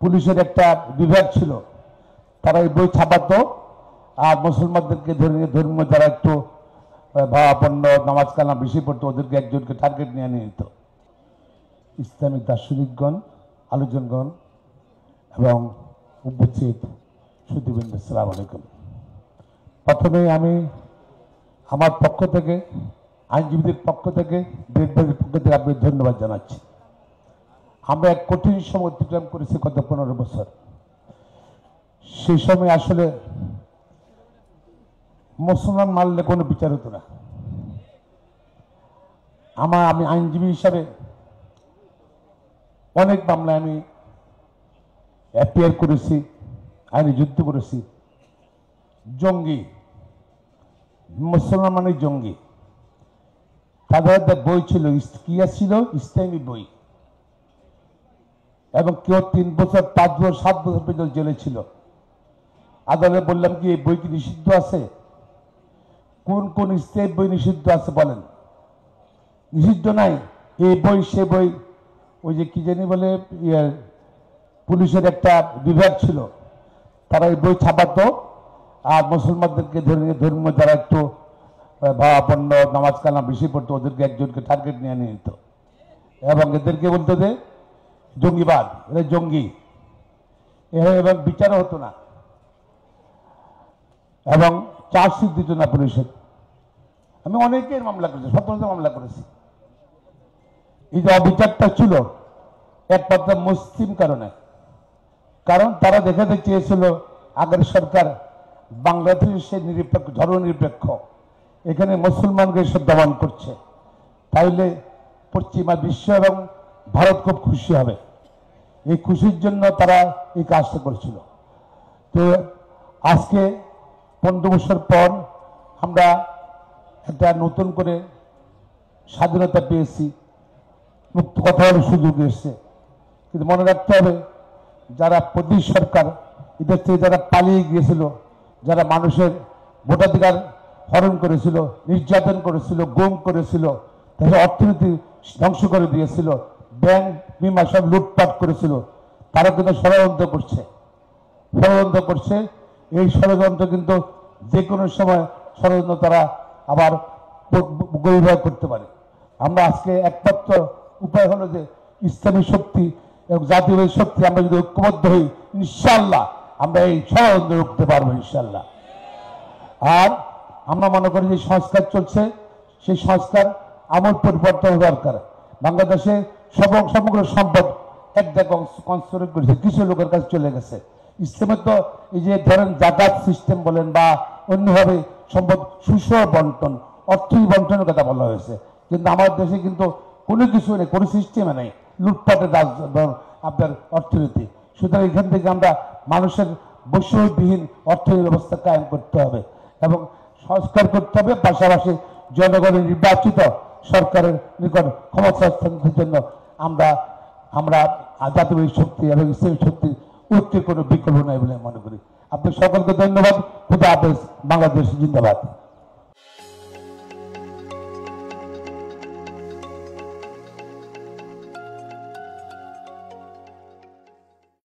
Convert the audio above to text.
পুলিশের একটা বিভাগ ছিল, তারা এই বই ছাপাতো আর মুসলমানদেরকে ধর্মীয় যারা একটু ভাবাপন্ন নামাজ কালাম বেশি পড়তো ওদেরকে একজনকে টার্গেট নিয়ে নিত। ইসলামিক দার্শনিকগণ, আলোচকগণ এবং উপস্থিত সুধীবৃন্দ, আসসালামু আলাইকুম। প্রথমে আমি আমার পক্ষ থেকে, আইনজীবীদের পক্ষ থেকে, দেশবাসীর পক্ষ থেকে আপনাকে ধন্যবাদ জানাচ্ছি। আমরা এক কঠিন সময় অতিক্রম করেছি গত 15 বছর। সেই সময় আসলে মুসলমান মারলে কোনো বিচার হতো না। আমি আইনজীবী হিসাবে অনেক মামলায় আমি অ্যাপিয়ার করেছি, আইনি যুদ্ধ করেছি। জঙ্গি, মুসলমান মানে জঙ্গি, তাদের একটা বই ছিল, কিয়া ছিল ইসলামী বই, এবং কেউ 3 বছর 5 বছর 7 বছর পর্যন্ত জেলে ছিল। আদালতে বললাম কি এই বই কি নিষিদ্ধ আছে? কোন কোন ইসলামী বই নিষিদ্ধ আছে বলেন? নিষিদ্ধ নাই। এই বই সে বই, ওই যে কি জানি বলে পুলিশের একটা বিভাগ ছিল, তারা এই বই ছাপাতো আর মুসলমানদেরকে ধর্মীয় যারা একটু ভাবাপন্ন নামাজ কালাম বেশি পড়তো ওদেরকে একজনকে টার্গেট নিয়ে নিত এবং এদেরকে বলতো যে জঙ্গিবাদ, এরা জঙ্গি, এবং বিচারও হতো না এবং চার্জশিট দিত না পুলিশের। আমি অনেকের মামলা করেছি, 17টা মামলা করেছি। এই যে অবিচারটা ছিল একমাত্র মুসলিম কারণে, কারণ তারা দেখাতে চেয়েছিল আগের সরকার বাংলাদেশে নিরপেক্ষ, ধর্মনিরপেক্ষ, এখানে মুসলমানকে সব দমন করছে, তাইলে পশ্চিমা বিশ্ব এবং ভারত খুব খুশি হবে। এই খুশির জন্য তারা এই কাজটা করেছিল। তো আজকে 15 বছর পর আমরা একটা নতুন করে স্বাধীনতা পেয়েছি, মুক্ত কথা বলার সুযোগ এসছে। কিন্তু মনে রাখতে হবে, যারা প্রতি সরকার এদের থেকে যারা পালিয়ে গিয়েছিল, যারা মানুষের ভোটাধিকার হরণ করেছিল, নির্যাতন করেছিল, গুম করেছিল, তাদের অর্থনীতি ধ্বংস করে দিয়েছিল, ব্যাংক বিমা সব লুটপাট করেছিল, তারা কিন্তু ষড়যন্ত্র করছে। এই ষড়যন্ত্র কিন্তু যে কোনো সময় ষড়যন্ত্র তারা আবার গরিভাগ করতে পারে। আমরা আজকে একমাত্র উপায় হলো যে ইসলামী শক্তি এবং জাতীয় শক্তি আমরা যদি ঐক্যবদ্ধ হই, ইনশাআল্লাহ আমরা এই ষড়যন্ত্র রুখতে পারবো ইনশাআল্লাহ। আর আমরা মনে করি যে সংস্কার চলছে, সেই সংস্কার আমূল পরিবর্তন দরকার। বাংলাদেশে সমগ্র সম্পদ এক জায়গায় কনসেন্ট্রেট করেছে, কিছু লোকের কাছে চলে গেছে। ইসলামের তো এই যে ধরেন জাকাত সিস্টেম বলেন বা অন্যভাবে সম্পদ সুষম বন্টন, অর্থই বন্টনের কথা বলা হয়েছে, কিন্তু আমাদের দেশে কিন্তু কোনো কিছু নেই, কোনো সিস্টেমে নেই, লুটপাটের আপনার অর্থনীতি। সুতরাং এখান থেকে আমরা মানুষের বৈষম্যবিহীন অর্থনীতি ব্যবস্থা কায়েম করতে হবে এবং সংস্কার করতে হবে। পাশাপাশি জনগণের নির্বাচিত সরকারের নিকট ক্ষমতা হস্তান্তরের জন্য আমরা জাতীয় শক্তি এবং ইসলামী শক্তি ঐক্যের কোনো বিকল্প নাই বলে মনে করি। আপনাদের সকলকে ধন্যবাদ। খুদা হাফেজ। বাংলাদেশ জিন্দাবাদ।